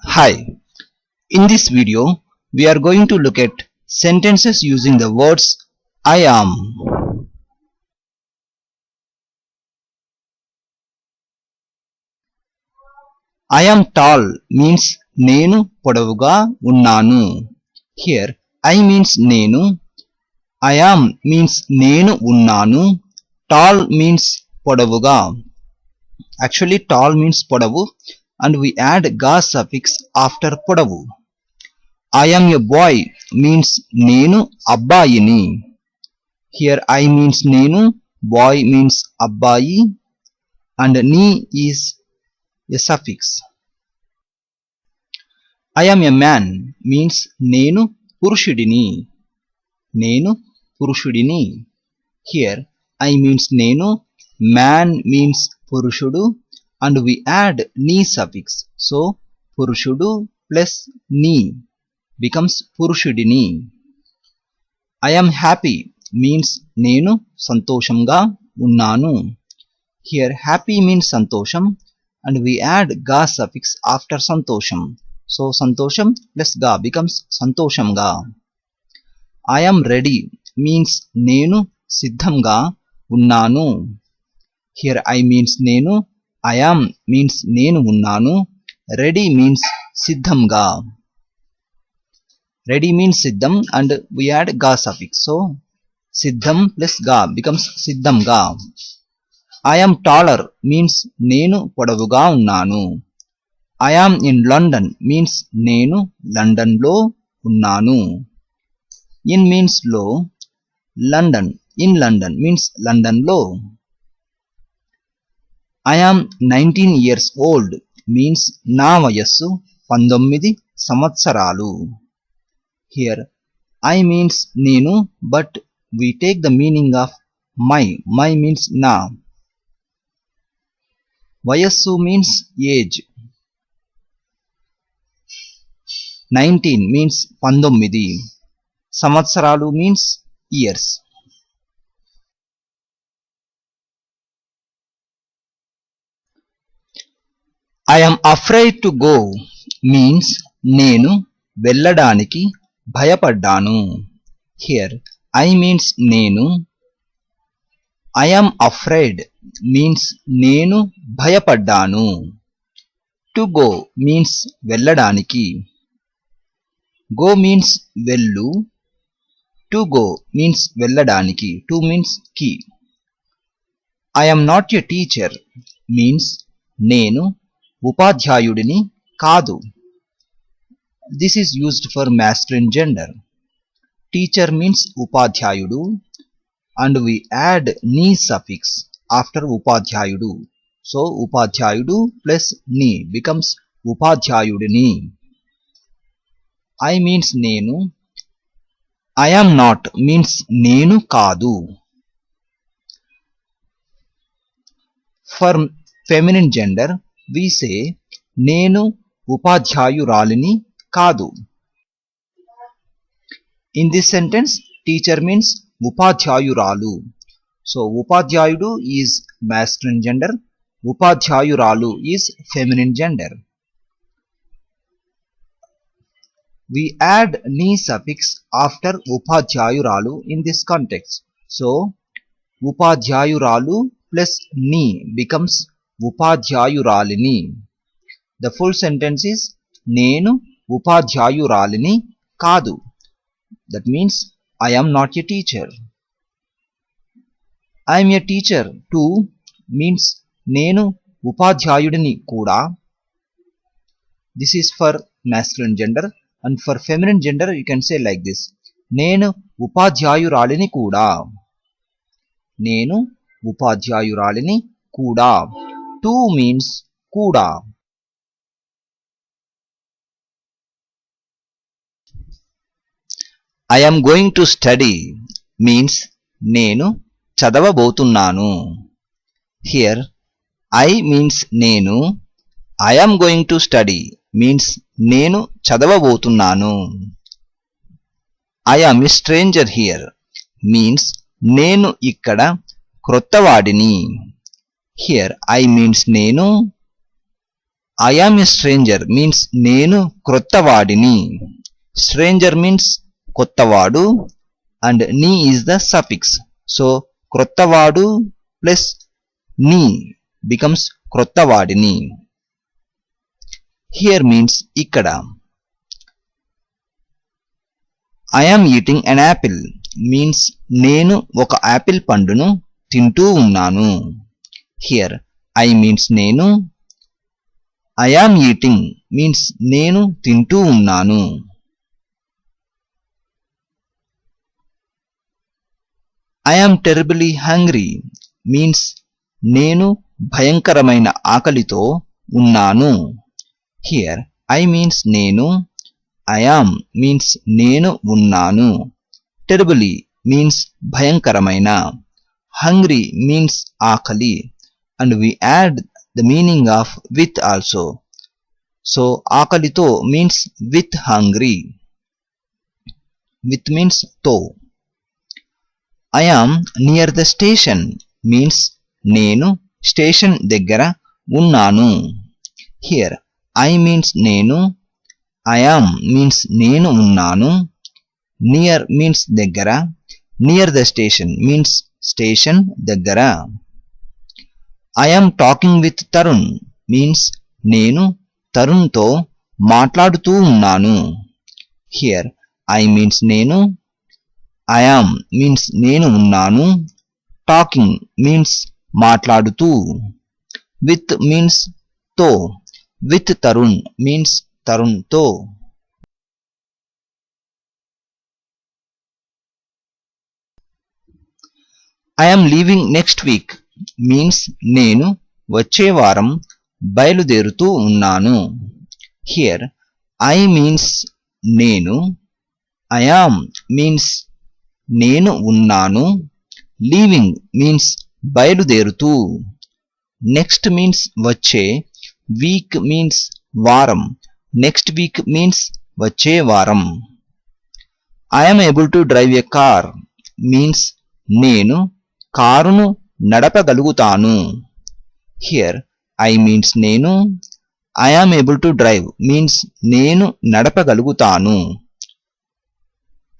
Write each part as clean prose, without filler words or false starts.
Hi, in this video we are going to look at sentences using the words I am. I am tall means నేను పొడవుగా ఉన్నాను. Here I means నేను, I am means నేను ఉన్నాను, tall means పొడవుగా. Actually tall means పొడవు and we add ga suffix after పొడవు. I am a boy means నేను అబ్బాయిని. Here I means నేను, boy means అబ్బాయి and ni is a suffix. I am a man means నేను పురుషుడిని. నేను పురుషుడిని. Here I means నేను, man means పురుషుడు and we add ni suffix. So పురుషుడు plus ni becomes పురుషుడిని. I am happy means నేను సంతోషంగా ఉన్నాను. Here happy means సంతోషం and we add ga suffix after సంతోషం. So సంతోషం plus ga becomes సంతోషంగా. I am ready means నేను సిద్ధంగా ఉన్నాను. Here I means నేను, I am means నేను ఉన్నాను, ready means సిద్ధంగా. Ready means సిద్ధం and we add ga suffix. So సిద్ధం plus ga becomes సిద్ధంగా. I am taller means నేను పొడవుగా ఉన్నాను. I am in London means నేను లండన్లో ఉన్నాను. In means లో, London, in London means లండన్లో. I am 19 years old means నా వయస్సు 19 సంవత్సరాలు. Here I means నేను but we take the meaning of my. My means నా. వయస్సు means age. 19 means 19. సంవత్సరాలు means years. I am afraid to go means నేను వెళ్ళడానికి భయపడ్డాను. Here I means నేను, I am afraid means నేను భయపడ్డాను. To go means వెళ్ళడానికి. Go means వెళ్ళు, to go means వెళ్ళడానికి. To means కి. I am not a teacher means నేను ఉపాధ్యాయుడిని కాదు. This is used for masculine gender. Teacher means ఉపాధ్యాయుడు and we add ni suffix after ఉపాధ్యాయుడు. So ఉపాధ్యాయుడు plus ni becomes ఉపాధ్యాయుడిని. I means నేను, I am not means నేను కాదు. For feminine gender we say నేను ఉపాధ్యాయురాలిని కాదు. In this sentence teacher means ఉపాధ్యాయురాలు. So ఉపాధ్యాయుడు is masculine gender, ఉపాధ్యాయురాలు is feminine gender. We add ni suffix after ఉపాధ్యాయురాలు in this context. So ఉపాధ్యాయురాలు plus ni becomes ఉపాధ్యాయురాలిని. The full sentence is నేను ఉపాధ్యాయురాలిని కాదు. That means I am not a teacher. I am a teacher too means నేను ఉపాధ్యాయుడిని కూడా. This is for masculine gender and for feminine gender you can say like this. నేను ఉపాధ్యాయురాలిని కూడా. నేను ఉపాధ్యాయురాలిని కూడా. To means కూడా. I am going to study means నేను చదవబోతున్నాను. Here I means నేను, I am going to study means నేను చదవబోతున్నాను. I am a stranger here means నేను ఇక్కడ క్రొత్తవాడిని. Here I means నేను, I am a stranger means నేను క్రొత్తవాడిని. Stranger means కొత్తవాడు and ni is the suffix. So క్రొత్తవాడు plus ni becomes క్రొత్తవాడిని. Here means ఇక్కడ. I am eating an apple means నేను ఒక Apple పండును తింటూ ఉన్నాను. Here I means నేను, I am eating means నేను తింటూ ఉన్నాను. I am terribly hungry means నేను భయంకరమైన ఆకలితో ఉన్నాను. Here I means నేను, I am means నేను ఉన్నాను. Terribly means భయంకరమైన. Hungry means ఆకలి and we add the meaning of with also. So ఆకలితో means with hungry. With means తో. I am near the station means నేను స్టేషన్ దగ్గర ఉన్నాను. Here I means నేను, I am means నేను ఉన్నాను. Near means దగ్గర. Near the station means station దగ్గర. I am talking with Tarun means నేను తరుణ్తో మాట్లాడుతూ ఉన్నాను. Here I means నేను, I am means నేను ఉన్నాను. Talking means మాట్లాడుతూ. With means తో. With Tarun means తరుణ్తో. I am leaving next week means నేను వచ్చే వారం బయలుదేరుతూ ఉన్నాను. Here I means నేను, I am means నేను ఉన్నాను. Leaving means బయలుదేరుతూ. Next means వచ్చే. Week means వారం. Next week means వచ్చే వారం. I am able to drive a car means నేను కారును నడపగలుగుతాను. Here I means నేను, I am able to drive means నేను నడపగలుగుతాను.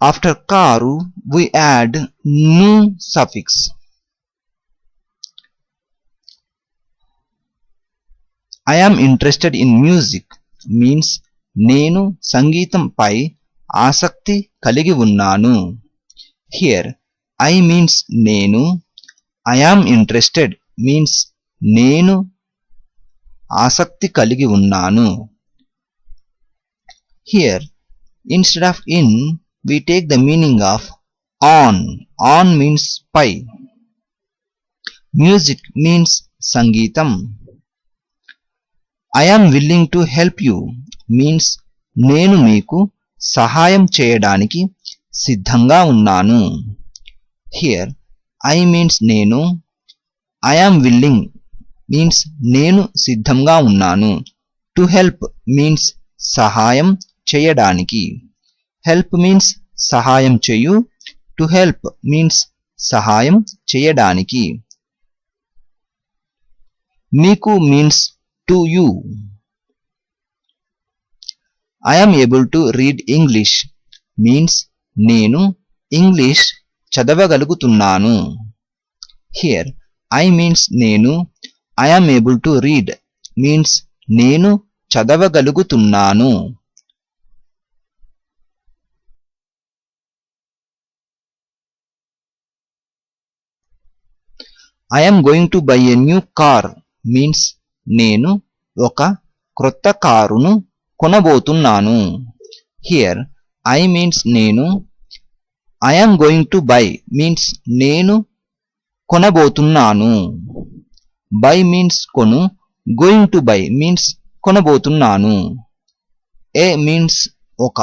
After car we add nu suffix. I am interested in music means నేను సంగీతంపై ఆసక్తి కలిగి ఉన్నాను. Here I means నేను, I am interested means నేను ఆసక్తి కలిగి ఉన్నాను. Here instead of in we take the meaning of on. On means pi. Music means సంగీతం. I am willing to help you means నేను మీకు సహాయం చేయడానికి సిద్ధంగా ఉన్నాను. Here I means నేను, I am willing means నేను సిద్ధంగా ఉన్నాను. To help means సహాయం చేయడానికి. Help means సహాయం చేయు. To help means సహాయం చేయడానికి. మీకు means to you. I am able to read English means నేను ఇంగ్లీష్ చదవగలుగుతున్నాను. Here I means నేను, I am able to read means నేను చదవగలుగుతున్నాను. I am going to buy a new car means నేను ఒక క్రొత్త కారును కొనబోతున్నాను. Here I means నేను, I am going to buy means నేను కొనబోతున్నాను. Buy means కొను. Going to buy means కొనబోతున్నాను. A means ఒక.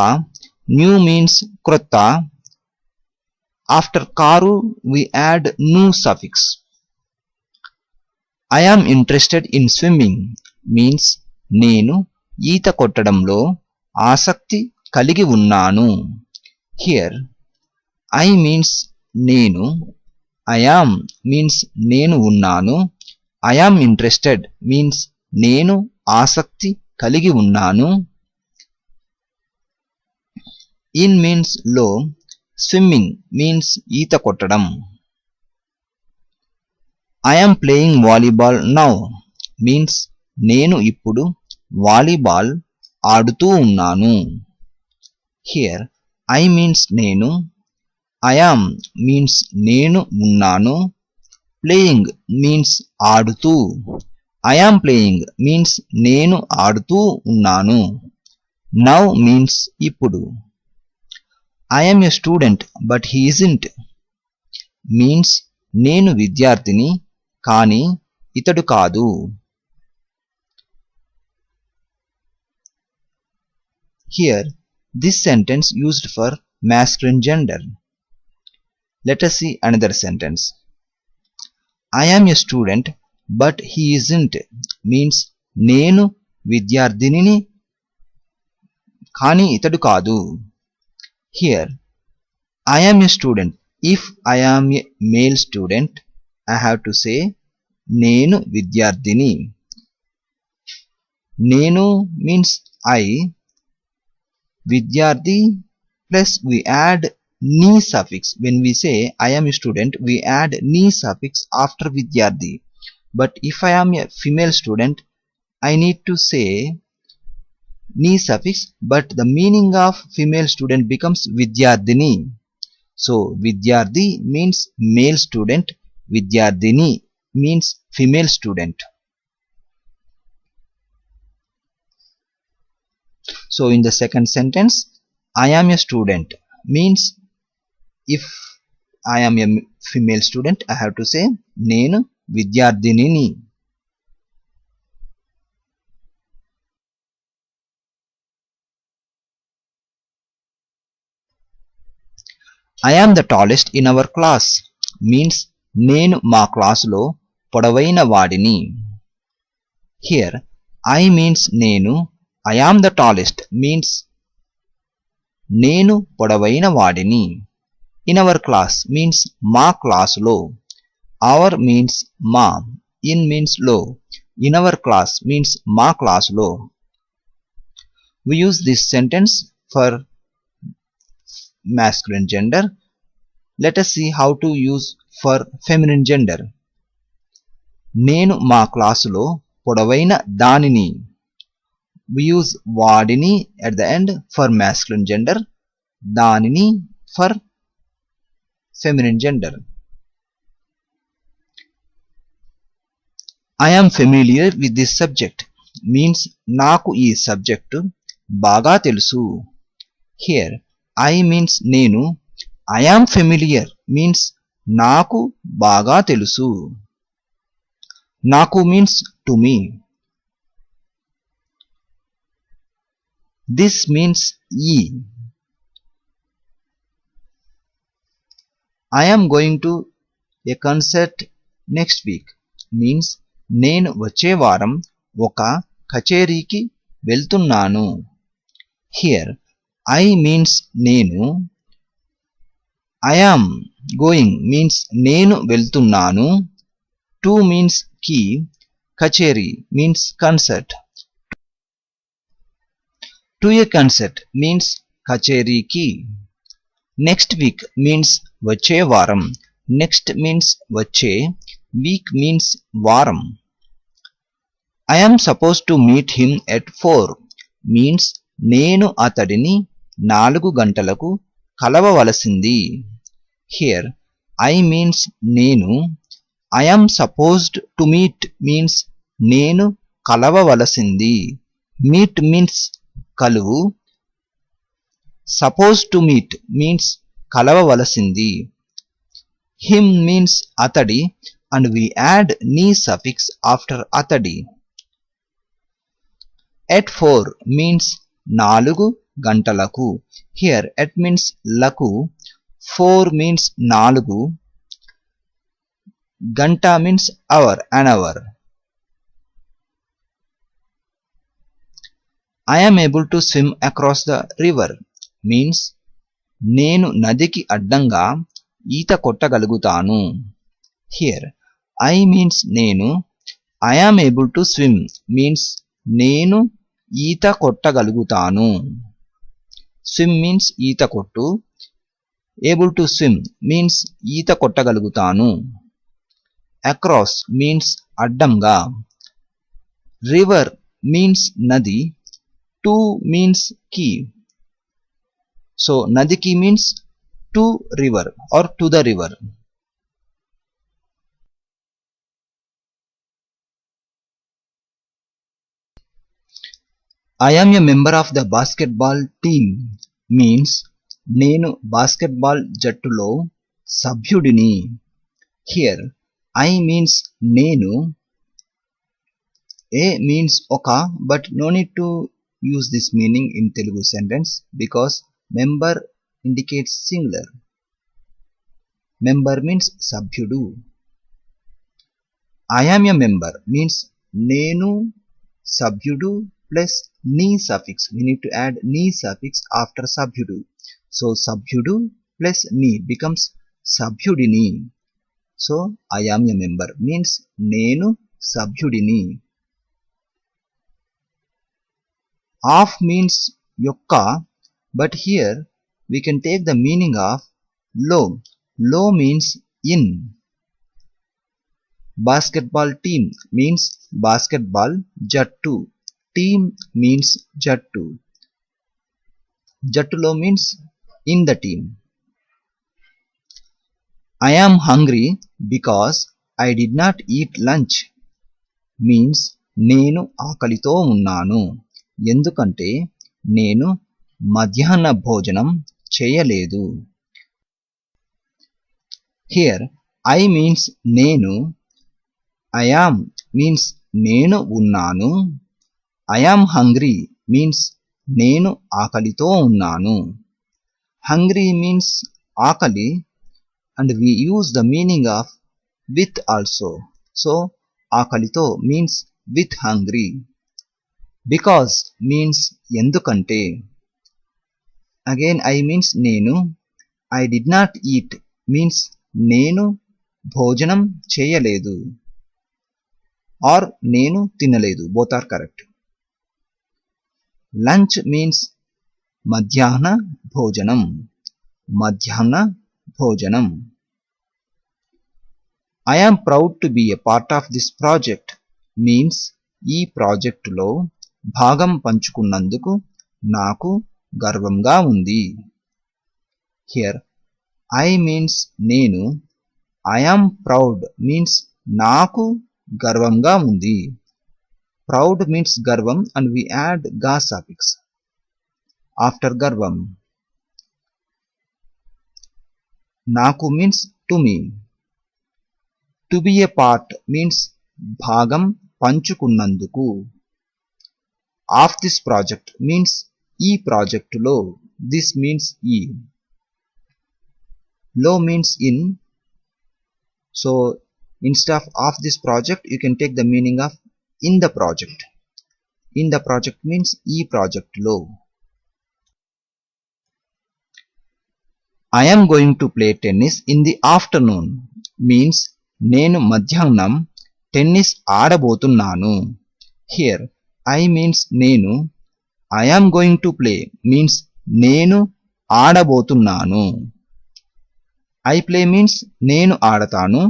New means క్రొత్త. After car we add nu suffix. I am interested in swimming means నేను ఈత కొట్టడంలో ఆసక్తి కలిగి ఉన్నాను. Here I means నేను, I am means నేను ఉన్నాను. I am interested means నేను ఆసక్తి కలిగి ఉన్నాను. ఇన్ మీన్స్ లో, స్విమ్మింగ్ మీన్స్ ఈత కొట్టడం. I am playing volleyball now means నేను ఇప్పుడు వాలీబాల్ ఆడుతూ ఉన్నాను. హియర్ ఐ మీన్స్ నేను, ఐ యామ్ మీన్స్ నేను ఉన్నాను, ప్లేయింగ్ మీన్స్ ఆడుతూ, ఐ యామ్ ప్లేయింగ్ మీన్స్ నేను ఆడుతూ ఉన్నాను, నౌ మీన్స్ ఇప్పుడు. I am a student but he isn't means నేను విద్యార్థిని కానీ ఇతడు కాదు. Here this sentence used for masculine gender. Let us see another sentence. I am a student but he isn't means నేను విద్యార్థినిని కానీ ఇతడు కాదు. Here I am a student. If I am a male student, I have to say నేను విద్యార్థిని. నేను means I, విద్యార్థి plus we add ni suffix. When we say I am a student, we add ni suffix after vidyardhi. But if I am a female student, I need to say ni suffix, but the meaning of female student becomes vidyardhini. So vidyardhi means male student, vidyardhini means female student. So in the second sentence, I am a student means if I am a female student, I have to say nenu vidyardhinini. I am the tallest in our class means నేను మా క్లాసులో పొడవైన వాడిని. Here I means నేను, I am the tallest means నేను పొడవైన వాడిని. In our class means మా క్లాసులో. Our means మా, in means లో. In our class means మా క్లాసులో. We use this sentence for masculine gender. Let us see how to use for feminine gender. నేను మా క్లాసులో పొడవైన దానిని. We use వాడిని at the end for masculine gender, దానిని for feminine gender. I am familiar with this subject means నాకు ఈ subject బాగా తెలుసు. Here I means నేను, I am familiar means నాకు బాగా తెలుసు. నాకు means to me. This means ye. I am going to a concert next week means నేను వచ్చే వారం ఒక కచేరీకి వెళ్తున్నాను. Here I means నేను, I am going means నేను వెళ్తున్నాను, to means కి, కచేరీ means concert. To a concert means కచేరీకి. Next week means వచ్చే వారం. Next means వచ్చే, week means వారం. I am supposed to meet him at 4 means నేను అతడిని 4 గంటలకు కలవవలసింది. Here I means నేను, I am supposed to meet means నేను కలవవలసింది. Meet means కలువు, supposed to meet means కలవవలసింది. Him means అతడి and we add ni suffix after అతడి. At 4 means 4 గంటలకు. Here at means లకు, 4 means 4, గంట means hour, an hour. I am able to swim across the river means నేను నదికి అడ్డంగా ఈత కొట్టగలుగుతాను. Here I means నేను, I am able to swim means నేను ఈత కొట్టగలుగుతాను. స్విమ్ మీన్స్ ఈత కొట్టు. ఏబుల్ టు స్విమ్ మీన్స్ ఈత కొట్టగలుగుతాను. అక్రాస్ మీన్స్ అడ్డంగా. రివర్ మీన్స్ నది. టు మీన్స్ కి. సో నదికి means to river or to the river. I am a member of the basketball team means నేను బాస్కెట్బాల్ జట్టులో సభ్యుడిని. Here I means నేను, a means ఒక, but no need to use this meaning in Telugu sentence because member indicates singular. Member means సభ్యుడు. I am a member means నేను సభ్యుడు plus ni suffix. We need to add ni suffix after sabhyudu. So sabhyudu plus ni becomes sabhyudini. So I am a member means nenu sabhyudini. Of means yokka, but here we can take the meaning of lo. Lo means in. Basketball team means basketball jattu. Team means jattu. Jattulo means in the team. I am hungry because I did not eat lunch means నేను ఆకలితో ఉన్నాను ఎందుకంటే నేను మధ్యాహ్న భోజనం చేయలేదు. Here I means నేను, I am means నేను ఉన్నాను, I am hungry means నేను ఆకలితో ఉన్నాను. Hungry means ఆకలి and we use the meaning of with also. So ఆకలితో means with hungry. Because means ఎందుకంటే. Again I means నేను, I did not eat means నేను భోజనం చేయలేదు or నేను తినలేదు. Both are correct. Lunch means మధ్యాహ్న భోజనం. మధ్యాహ్న భోజనం. I am proud to be a part of this project means ఈ ప్రాజెక్టులో భాగం పంచుకున్నందుకు నాకు గర్వంగా ఉంది. Here I means నేను, I am proud means నాకు గర్వంగా ఉంది. Proud means garvam and we add ga suffix after garvam. Naku means to me. To be a part means bhagam panchukunnanduku. Of this project means ee project lo. This means ee. Lo means in. So instead of this project you can take the meaning of in the project. In the project means ee project lo. I am going to play tennis in the afternoon means నేను మధ్యాహ్నం tennis ఆడబోతున్నాను. Here I means నేను, I am going to play means నేను ఆడబోతున్నాను. I play means నేను ఆడతాను.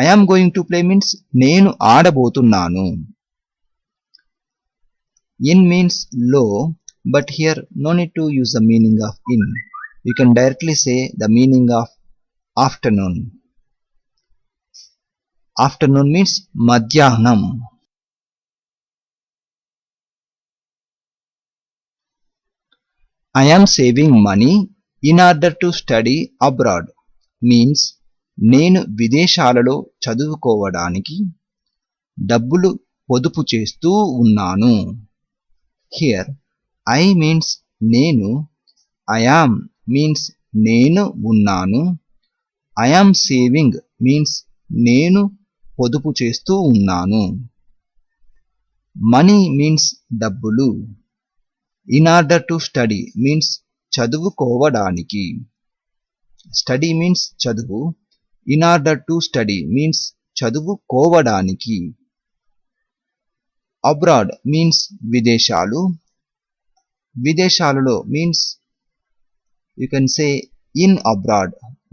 I am going to play means నేను ఆడబోతున్నాను. In means లో, but here no need to use the meaning of in. You can directly say the meaning of afternoon. Afternoon means madhyahnam. I am saving money in order to study abroad means నేను విదేశాలలో చదువుకోవడానికి డబ్బులు పొదుపు చేస్తూ ఉన్నాను. Here I means నేను, I am means నేను ఉన్నాను, I am saving means నేను పొదుపు చేస్తూ ఉన్నాను. Money means డబ్బులు. In order to study means చదువుకోవడానికి. Study means చదువు. In order to study means చదువుకోవడానికి. అబ్రాడ్ మీన్స్ విదేశాలు. విదేశాలలో means you can say in abroad.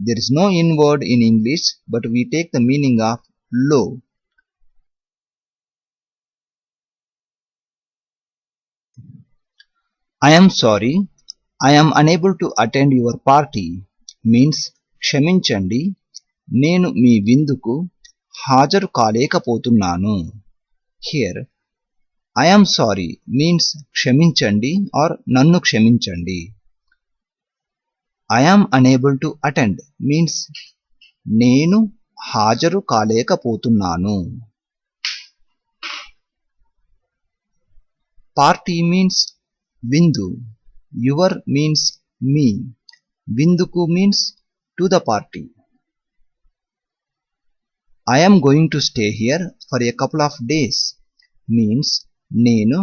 There is no in word in English, but we take the meaning of low. I am sorry, I am unable to attend your party means క్షమించండి, నేను మీ విందుకు హాజరు కాలేకపోతున్నాను. Here I am sorry means క్షమించండి or నన్ను క్షమించండి. I am unable to attend means నేను హాజరు కాలేకపోతున్నాను. Party means విందు. Your means me. విందుకు means to the party. I am going to stay here for a couple of days means నేను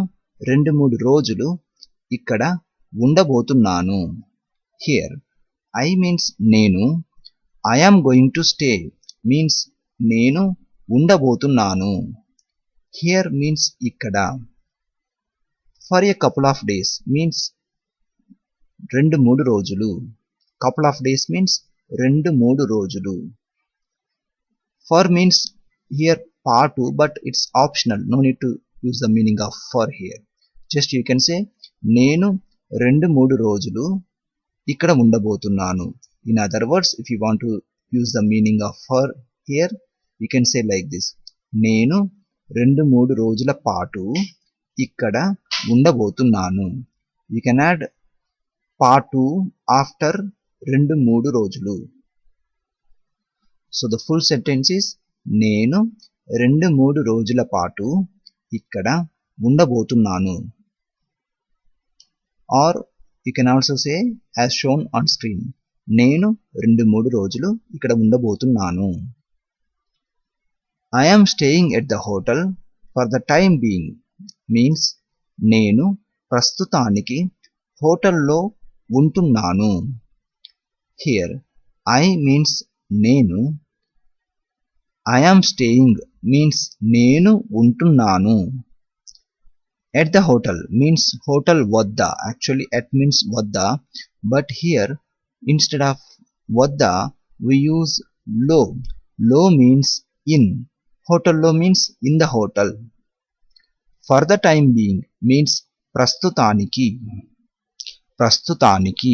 2-3 రోజులు ఇక్కడ ఉండబోతున్నాను. Here I means నేను, I am going to stay means నేను ఉండబోతున్నాను. Here means ఇక్కడ. For a couple of days means 2-3 రోజులు. Couple of days means 2-3 రోజులు. For means here part 2, but it's optional. No need to use the meaning of for here. Just you can say నేను 2-3 రోజులు ఇక్కడ ఉండబోతున్నాను. In other words, if you want to use the meaning of for here, you can say like this. నేను 2-3 రోజుల పాటు ఇక్కడ ఉండబోతున్నాను. You can add part 2 after 2-3 రోజులు. So the full sentence is నేను 2-3 రోజుల పాటు ఇక్కడ ఉండబోతున్నాను. Or you can also say as shown on screen. నేను 2-3 రోజులు ఇక్కడ ఉండబోతున్నాను. I am staying at the hotel for the time being means నేను ప్రస్తుతానికి హోటల్లో ఉంటున్నాను. Here I means నేను, I am staying means నేను ఉంటున్నాను. At the hotel means hotel వద్ద. Actually at means వద్ద, but here instead of వద్ద we use లో. లో means in. Hotel means in the hotel. For the time being means ప్రస్తుతానికి. ప్రస్తుతానికి